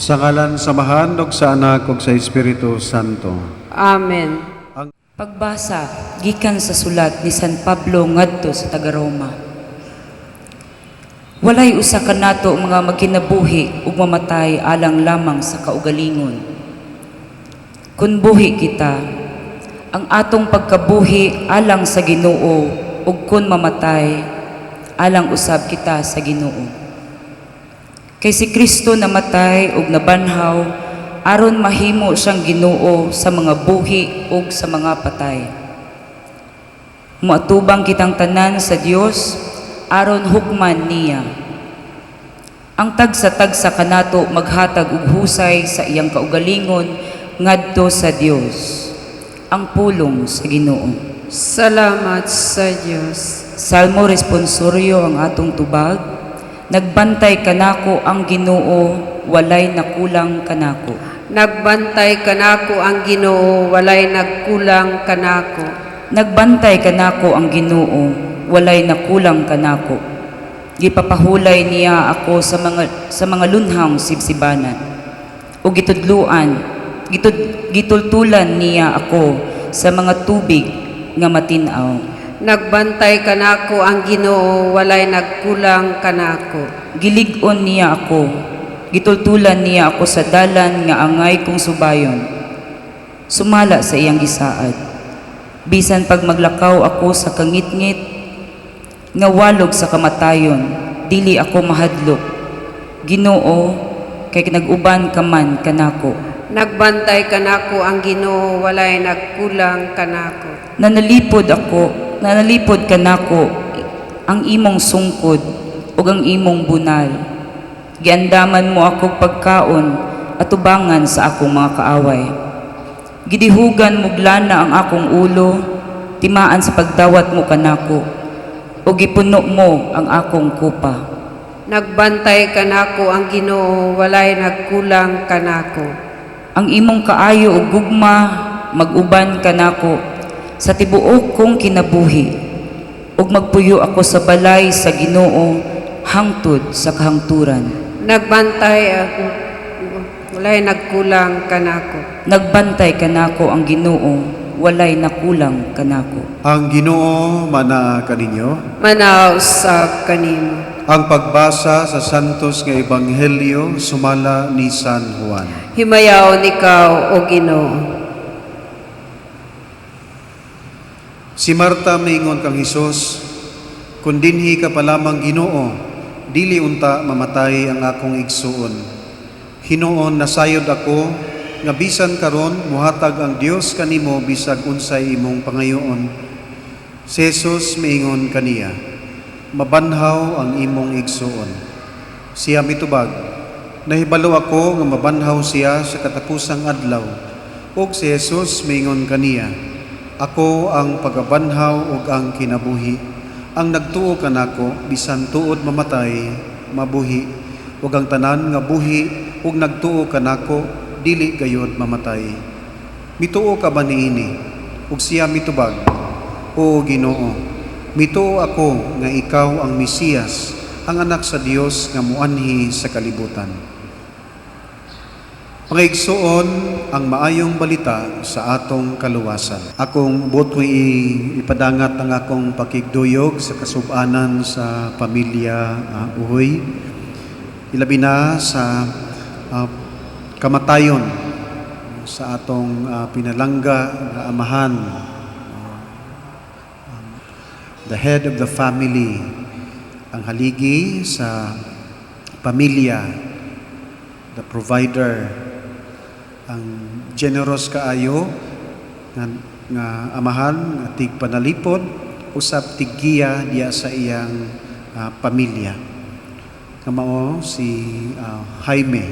Sa ngalan samahan ug sa Anak ug sa Espiritu Santo. Amen. Pagbasa gikan sa sulat ni San Pablo ngadto sa taga Roma. Walay usa kanato mga magkinabuhi ug mamatay alang lamang sa kaugalingon. Kun buhi kita, ang atong pagkabuhi alang sa Ginoo ug kun mamatay alang usab kita sa Ginoo. Kay si Kristo namatay ug nabanhaw aron mahimo siyang Ginoo sa mga buhi ug sa mga patay. Muatubang kitang tanan sa Dios aron hukman niya. Ang tagsa-tagsa kanato maghatag og husay sa iyang kaugalingon ngadto sa Dios. Ang pulong sa Ginoo. Salamat sa Diyos. Salmo responsoryo ang atong tubag. Nagbantay kanako ang Ginoo, walay nakulang kanako. Nagbantay kanako ang Ginoo, walay nagkulang kanako. Nagbantay kanako ang Ginoo, walay nakulang kanako. Gipapahulay niya ako sa mga lunhang sibsibanan. O gitultulan niya ako sa mga tubig nga matinaw. Nagbantay kanako ang Ginoo, walay nagkulang kanako. Gilig-on niya ako, gitultulan niya ako sa dalan nga angay kong subayon. Sumala sa iyang gisaad. Bisan pag maglakaw ako sa kangit-ngit, nga walog sa kamatayon, dili ako mahadlok. Ginoo, kay nag-uban ka man kanako. Nagbantay kanako ang Ginoo, walay nagkulang kanako. Nanalipod kanako ang imong sungkod ug ang imong bunal. Giandaman mo ako pagkaon at tubangan sa akong mga kaaway. Gidihugan mo glana ang akong ulo, timaan sa pagdawat mo kanako, o gipuno mo ang akong kupa. Nagbantay kanako ang Ginoo, walay nagkulang kanako. Ang imong kaayo ug gugma mag-uban kanako sa tibuok kong kinabuhi, ug magpuyo ako sa balay sa Ginoo hangtod sa kahangturan. Nagbantay ako, walay nagkulang kanako. Nagbantay kanako ang Ginoo, walay nakulang kanako. Ang Ginoo manaa kaninyo. Manaw sa kanimo. Ang pagbasa sa Santos nga Ebanghelyo sumala ni San Juan. Himayaw nikaw o Ginoo. Si Marta miingon kang Hesus, kun dinhi ka pa lamang Ginoo, dili unta mamatay ang akong igsuon. Hinuon nasayod ako nga bisan karon muhatag ang Dios kanimo bisag unsay imong pangayoon. Si Jesus miingon kaniya, mabanhaw ang imong igsuon. Siya mitubag, nahibalo ako nga mabanhaw siya sa katapusang adlaw. Ug si Jesus miingon kaniya, ako ang pagabanhaw ug ang kinabuhi. Ang nagtuo kanako bisan tuod mamatay, mabuhi. Ug ang tanan nga buhi ug nagtuo kanako dili gayud mamatay. Mituo ka ba niini? Ug siya mitubag, O Ginoo, mituo ako nga ikaw ang Mesiyas, ang anak sa Dios nga muanhi sa kalibutan. Pangigsuon ang maayong balita sa atong kaluwasan. Akong buot ko ipadangat ang akong pakigduyog sa kasubanan sa pamilya Uhoy. Ilabi na sa kamatayon sa atong pinalangga na amahan, the head of the family, ang haligi sa pamilya, the provider, ang generous kaayo nga amahan nga tigpanalipod usab tiggiya diya sa iyang pamilya. Kamao si Jaime,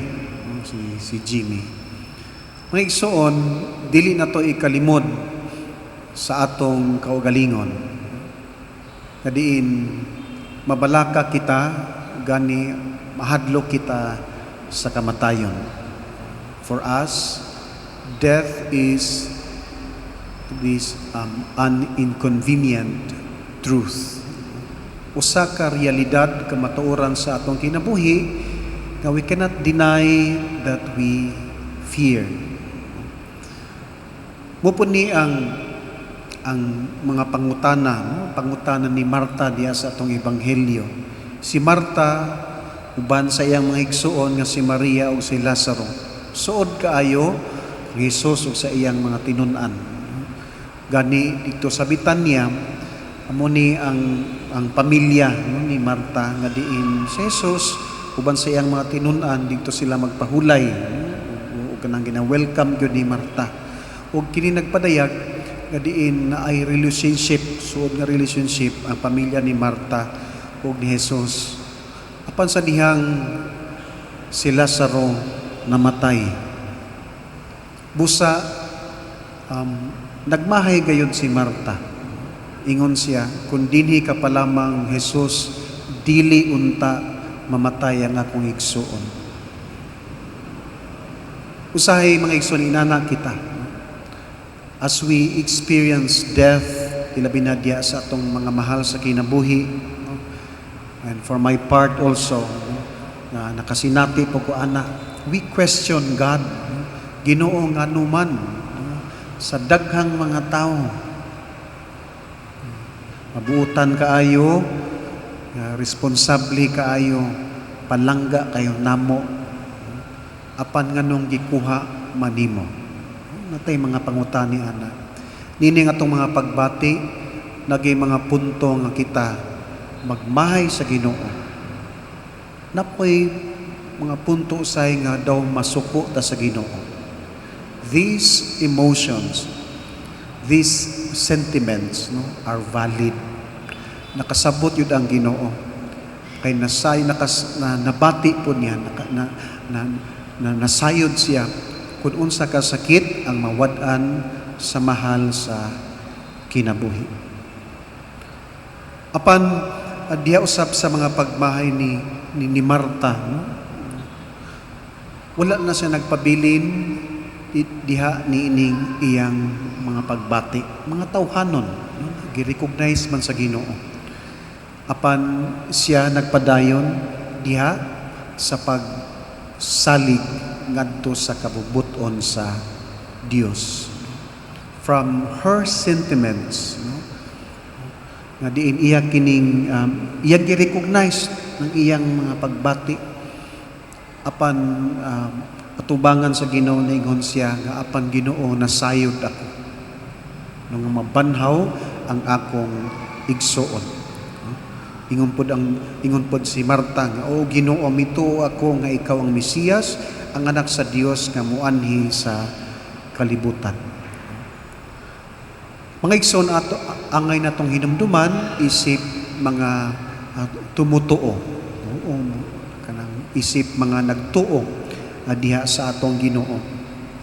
si Jimmy. Mga igsoon, dili na to ikalimod sa atong kaugalingon. Kadiin mabalaka kita gani mahadlok kita sa kamatayon. For us, death is this an inconvenient truth. Usa ka realidad kamatuoran sa atong kinabuhi nga we cannot deny that we fear. Mupod ni ang mga pangutana, no? Pangutana ni Marta diya sa atong ebanghelyo. Si Marta uban sa iyang mga igsuon nga si Maria ug si Lazaro. Suod kaayo ang Hesus ug sa iyang mga tinun-an. Gani dito sa Betania amo ni ang pamilya, no, ni Marta nga diin si Jesus uban sa iyang mga tinun-an dito sila magpahulay, no? Ug kanang gina-welcome gyud ni Marta. Ug kini nagpadayag nga diin na ay relationship, suod nga relationship ang pamilya ni Marta ug ni Jesus. Apan sa dihang si Lazaro namatay. Busa nagmahay gayon si Marta. Ingon siya, kung dinhi ka pa lamang Jesus, dili unta mamatay ang akong igsuon. Usahay mga igsuon, inana kita. As we experience death, ilabi na diya sa atong mga mahal sa kinabuhi, no? And for my part also, no? Na nakasinati po ko ana, we question God, no? Ginoo nga numan, no? Sa daghang mga tao, mabuutan kaayo, responsable kaayo, palangga kayo namo, apan nganong gikuha manimo. Natay mga pangutani ana. Nini nga atong mga pagbati, nagay mga punto nga kita magmahay sa Ginoo. Napoy mga punto say nga daw masuko ta sa Ginoo. These emotions, these sentiments, no, are valid. Nakasabot yun ang Ginoo. Kay nabati po niya, nasayod siya kung unsa ka sakit ang mawad-an sa mahal sa kinabuhi. Apan diha usab sa mga pagmahay ni Marta, no? Wala na siya nagpabilin diha niining iyang mga pagbati, mga tawhanon, no? Gi-recognize man sa Ginoo. Apan siya nagpadayon diha sa pagsalig ngadto sa kabubuton sa Dios. From her sentiments, no? Nga diin iya kining iya gi-recognize ng iyang mga pagbati apan atubangan sa Ginoo na ingon siya nga apan Ginoo nasayod ako nung mabanhaw ang akong igsuon. Ingon pod si Marta nga, o Ginoo, mituo ako nga ikaw ang Mesiyas, ang anak sa Dios nga muanhi sa kalibutan. Mga igsoon ato angay natong hinumduman isip mga tumutuo. O kanang isip mga nagtuo diha sa atong Ginoo.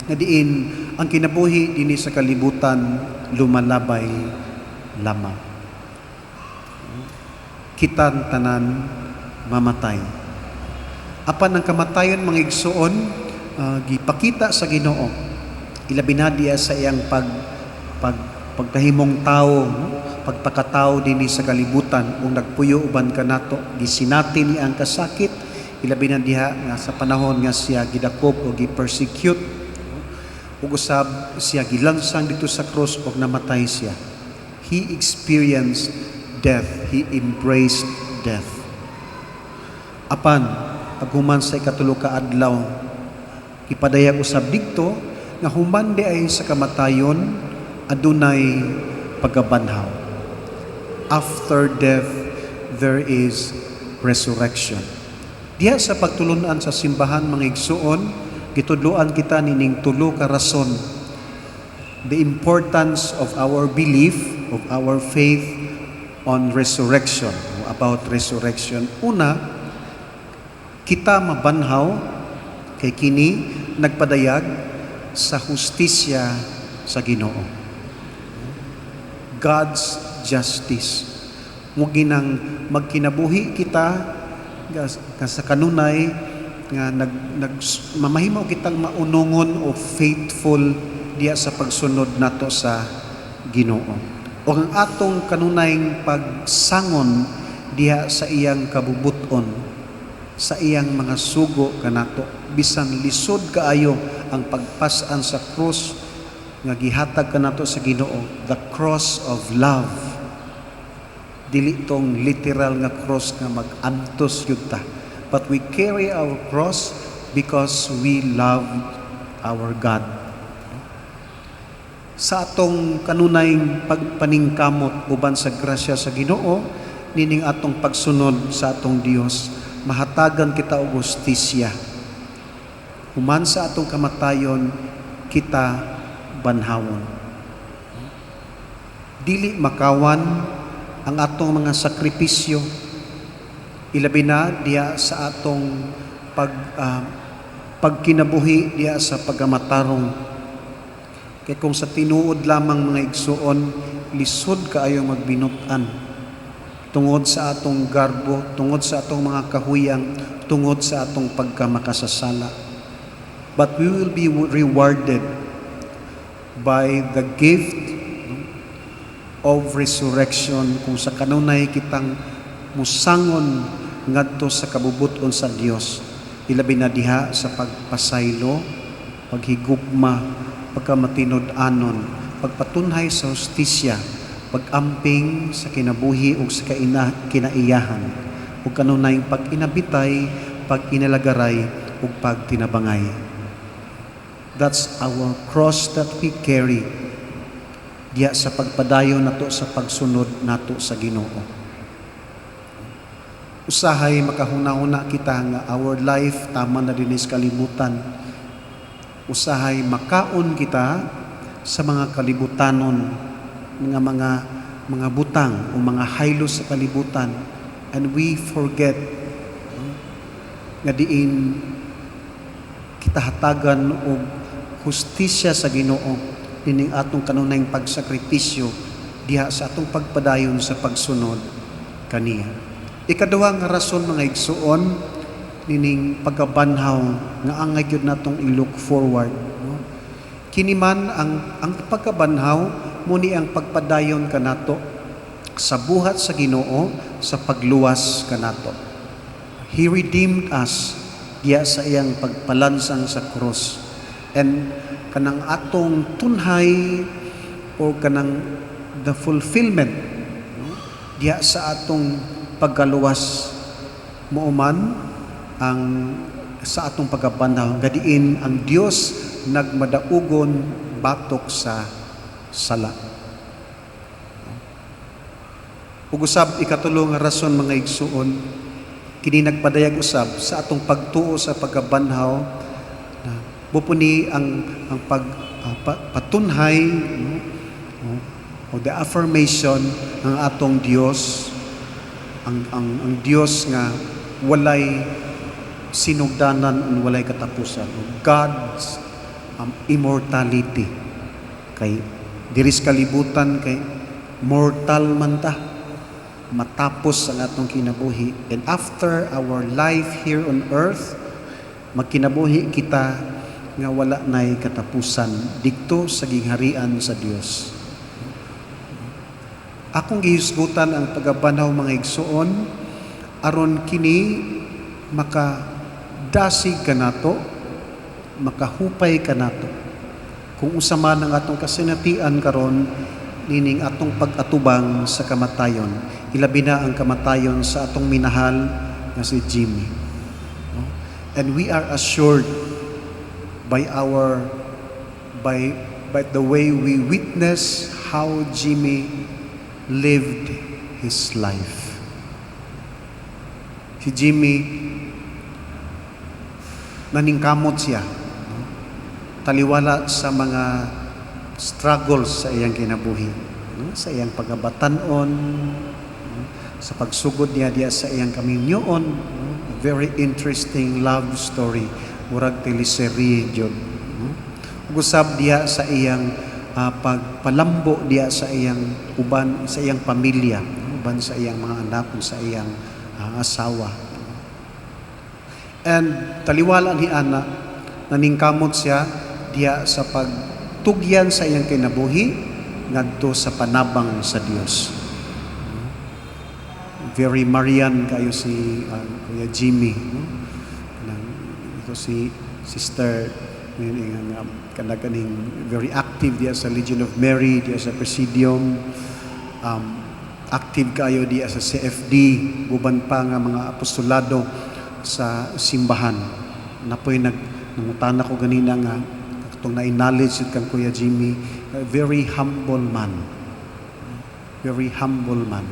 Nga diin ang kinabuhi dinhi sa kalibutan lumalabay lamang. Kitang tanan mamatay. Apan ang kamatayon mga igsuon gipakita sa Ginoo. Ilabi na diya sa iyang pagkahimong tao, no? Pagpakatao dinhi sa kalibutan ug nagpuyo uban kanato, gisinati ni ang kasakit. Ilabi na diha nga sa panahon nga siya gidakop o gi-persecute, ug usab siya gilansang dito sa cross ug namatay siya. He experienced death. He embraced death. Apan paghuman sa ikatulo ka adlaw, ipadayag usab didto nga human di ay sa kamatayon adunay pagabanhaw. After death there is resurrection. Diha sa pagtulunan sa simbahan mga igsuon, gitudloan kita nining tulo ka rason. The importance of our belief, of our faith on resurrection, about resurrection. Una, kita mabanhaw kay kini nagpadayag sa hustisya sa Ginoo. God's justice. Muginang magkinabuhi kita sa kanunay nga mamahimaw kitang maunungon o faithful diya sa pagsunod nato sa Ginoo. O ang atong kanunayng pagsangon diha sa iyang kabubuton sa iyang mga sugo kanato, bisan lisod kaayo ang pagpasan sa krus nga gihatag kanato sa Ginoo, the cross of love. Dili tong literal nga cross nga mag-antos yun ta, but we carry our cross because we love our God. Sa atong kanunayng pagpaningkamot uban sa grasya sa Ginoo, nining atong pagsunod sa atong Dios, mahatagan kita og hustisya. Human sa atong kamatayon, kita banhawon. Dili makawan ang atong mga sakripisyo, ilabi na diya sa atong pagkinabuhi diya sa pagamatarong. Kaya kung sa tinuod lamang mga igsuon, lisod kaayo magbinutan tungod sa atong garbo, tungod sa atong mga kahuyang, tungod sa atong pagkamakasasala. But we will be rewarded by the gift of resurrection kung sa kanunay kitang musangon ngadto sa kabubuton sa Dios. Ilabi na diha sa pagpasaylo, paghigugma, pagkamatinud-anon, pagpatunhay sa hustisya, pag-amping sa kinabuhi ug sa kinaiyahan, ug kanunayng pag-inabitay, pag-inalagaray ug pagtinabangay. That's our cross that we carry diya sa pagpadayon nato sa pagsunod nato sa Ginoo. Usahay makahuna-huna kita nga our life tama na din sa kalibutan. Usahay makaon kita sa mga kalibutanon, mga butang o mga haylos sa kalibutan, and we forget nga diin kita hatagan og hustisya sa Ginoo nining atong kanunayng pagsakripisyo diha sa atong pagpadayon sa pagsunod kaniya. Ikaduha nga rason mga igsuon nining pagkabanhaw nga angay gyud natong i-look forward, no? Kini man ang pagkabanhaw muni ang pagpadayon kanato sa buhat sa Ginoo sa pagluwas kanato. He redeemed us diya sa iyang pagpalansang sa krus. And kanang atong tunhay o kanang the fulfillment, no? Diya sa atong pagkaluwas muuman ang sa atong pagkabanhaw gadiin ang Dios nagmadaugon batok sa sala. Ug usab ikatulo nga rason mga igsuon, kini nagpadayag usab sa atong pagtuo sa pagkabanhaw na bupuni ang patunhay, no? O the affirmation ng atong Dios, ang Dios nga walay sinugdanan at walay katapusan. God's immortality. Kay diris kalibutan kay mortal man ta. Matapos ang atong kinabuhi. And after our life here on earth, magkinabuhi kita nga wala nay katapusan dikto sa gingharian sa Dios. Akong gihisgutan ang pagabanaw mga igsuon aron kini makadasig kanato, makahupay kanato. Kung usama ng atong kasinatian karon nining atong pag-atubang sa kamatayon, ilabi na ang kamatayon sa atong minahal nga si Jimmy. And we are assured by the way we witness how Jimmy lived his life. Si Jimmy, naningkamot siya. Taliwala sa mga struggles sa iyang kinabuhi. Sa iyang pagabatanon, sa pagsugod niya diya sa iyang kaminyoon. A very interesting love story. Murag teleserye jud. Gusab diya sa iyang pagpalambo diya sa iyang uban, sa iyang pamilya, uban sa iyang mga anak, sa iyang asawa. And taliwala ni Ana, naningkamot siya diya sa pagtugyan sa iyang kinabuhi ngadto sa panabang sa Dios. very Marian kayo si Kuya Jimmy, no? Ito si Sister kanaganing very active diya sa Legion of Mary, diya sa Presidium, active kayo diya sa CFD, guban pa nga mga apostolado sa simbahan. Napoy nangutana ko ganina nga itong na-knowledge kang Kuya Jimmy, a very humble man. Very humble man.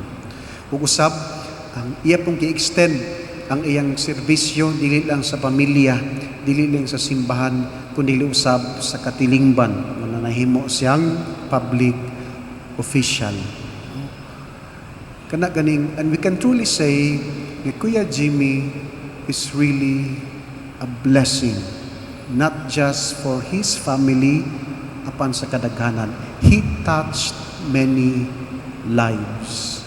Ug usab ang iya pong gi-extend ang iyang serbisyo dili lang sa pamilya, dili lang sa simbahan, kundi usab sa katilingban na nahimo siyang public official. Kana ganing, and we can truly say that Kuya Jimmy is really a blessing, not just for his family apan sa kadaghanan. He touched many lives.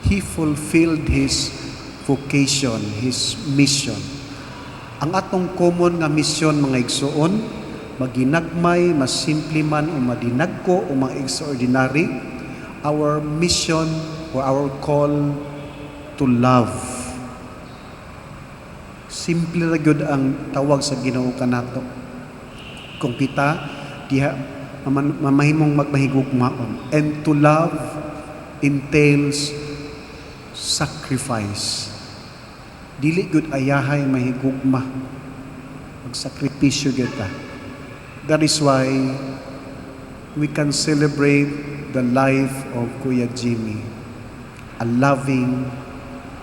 He fulfilled his vocation, his mission. Ang atong common nga mission mga igsoon, maginagmay, mas simple man o madinagko o mga extraordinary, our mission or our call to love. Simple ra gyud ang tawag sa Ginoo kanato. Kung kita diha mamahimong magmahigugmaon, and to love entails sacrifice. Dili gud ayahay mahigugma, magsakripisyo gyud ta. That is why we can celebrate the life of Kuya Jimmy, a loving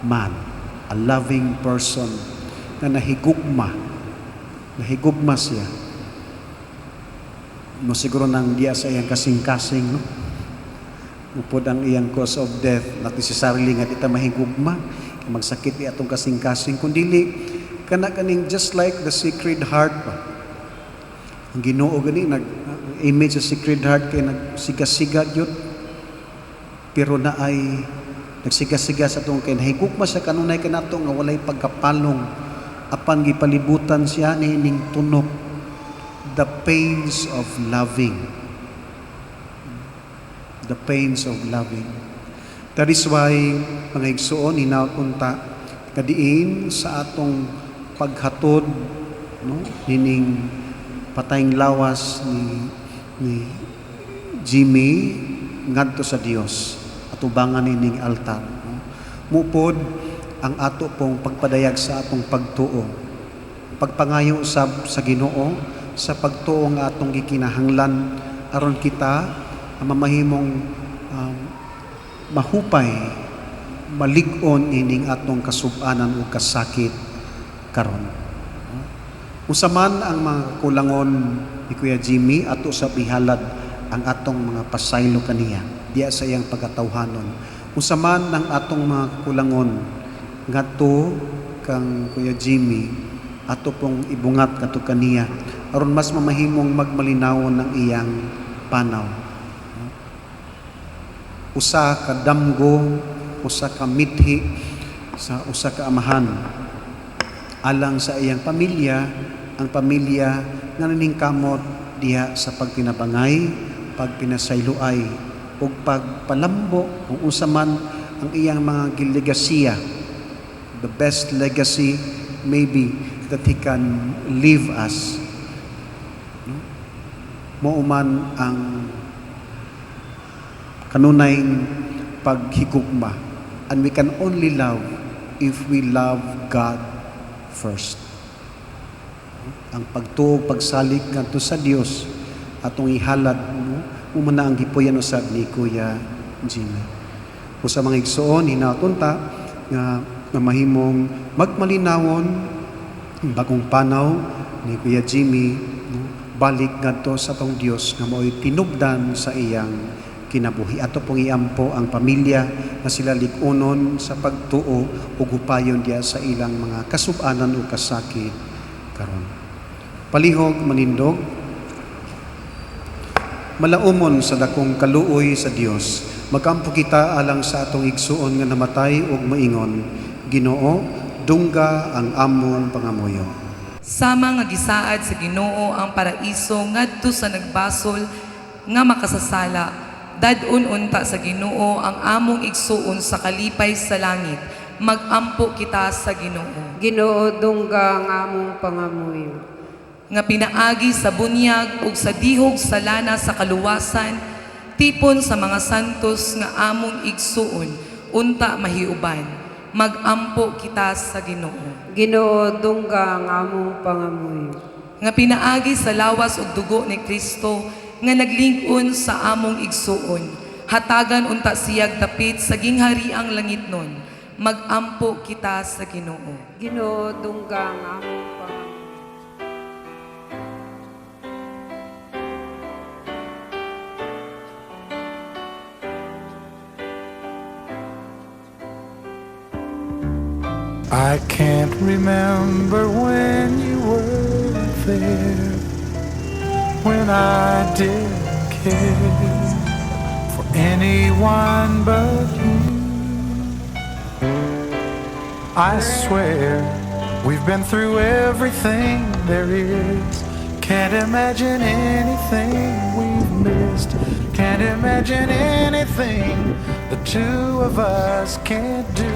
man, a loving person na nahigugma siya. No, siguro nang diya sa iyang kasing-kasing, no? Upod ang iyang cause of death, not necessarily nga kita mahigugma, magsakit di atong kasing-kasing, kundili, kaning just like the Sacred Heart pa. Ang Ginoo gani, nag-image sa Sacred Heart kay nagsiga-siga yun, pero na ay nagsiga-siga sa itong kay nahigugma sa kanunay kanato nga walay pagkapalong, apan gipalibutan siya ning tunok, the pains of loving. The pains of loving. That is why, mga igsoon, hinapunta kadiin sa atong paghatod, no? Nining patayng lawas ni Jimmy ngadto sa Dios at ubangan nining altar. No? Mupod ang ato pong pagpadayag sa atong pagtuo. Pagpangayo usab sa Ginoo sa pagtuo nga atong gikinahanglan aron kita mamahimong mahupay, malig-on ining atong kasub-anan o kasakit karon. Usa man ang mga kulangon ni Kuya Jimmy ato sa bihalad ang atong mga pasaylo kaniya diya sa iyang pagkatawhanon. Usa man ang atong mga kulangon ngadto kang Kuya Jimmy ato pong ibungat kadto kaniya aron mas mamahimong magmalinawon ng iyang panaw. Usa ka damgo, usa ka mithi, sa usa ka amahan alang sa iyang pamilya, ang pamilya nga naningkamot diha sa pagtinabangay, pagpinasayloay ug pagpalambo kung usa man ang iyang mga gilegasiya. The best legacy maybe that he can leave us. Mauman ang kanunayng paghigugma, and we can only love if we love God first. Ang pagtuog, pagsalig ngadto sa Dios atong ihalad, umuna ang gipuyan usab ni Kuya Jimmy. O sa mga igsoon, hinatunta nga mahimong magmalinawon bagong panaw ni Kuya Jimmy, balik ngadto sa tong Dios nga mao'y tinubdan sa iyang kinabuhi. Ato pong iampo ang pamilya na sila lig-unon sa pagtuo o gupayon diya sa ilang mga kasub-anan o kasakit karon. Palihog manindog, malaumon sa dakong kaluoy sa Dios, magampo kita alang sa atong igsuon nga namatay ug maingon, Ginoo, dungga ang among pangamuyo. Sama nga gisaad sa Ginoo ang paraiso ngadto sa nagbasol nga makasasala Dadun unta sa Ginoo ang among igsuon sa kalipay sa langit. Magampo kita sa Ginoo. Ginoo dungga ang among pangamuy. Nga pinaagi sa bunyag ug sa dihog sa lana sa kaluwasan, tipon sa mga santos nga among igsuon, unta mahiuban. Magampo kita sa Ginoo. Ginoo dungga ang among pangamuy. Nga pinaagi sa lawas ug dugo ni Kristo nga nagling-on sa among igsuon, hatagan unta siyag dapit sa ginghariang langitnon. Magampo kita sa Ginoo. Ginoo dungga ang among pangamuy. I can't remember when you were there, when I didn't care for anyone but you. I swear we've been through everything there is. Can't imagine anything we've missed. Can't imagine anything the two of us can't do.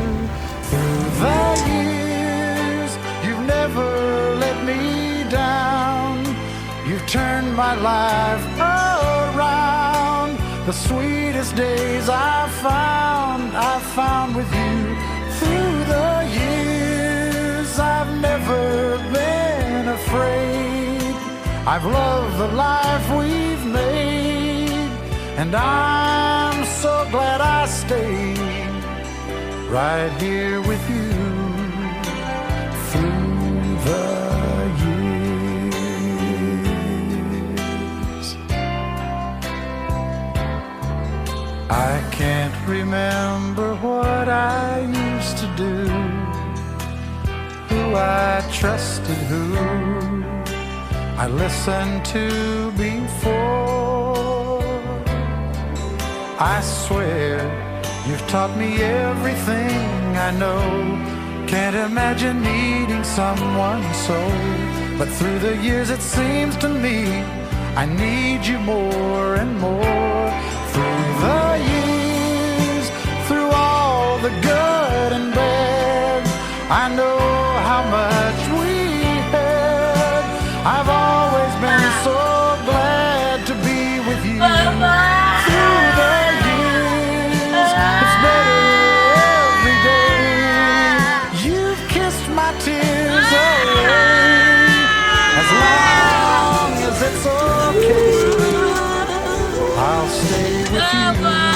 Through the years, you've never let me down. You've turned my life around. The sweetest days I found with you. Through the years, I've never been afraid. I've loved the life we've made, and I'm so glad I stayed right here with you through the years. I can't remember what I used to do, who I trusted, who I listened to before. I swear you've taught me everything I know. Can't imagine needing someone so. But through the years it seems to me I need you more and more. Through the years, through all the good and bad, I know how much we had. I've always been so glad to be with you. Through the years, it's better every day. You've kissed my tears away. As long as it's okay, I'll stay with you.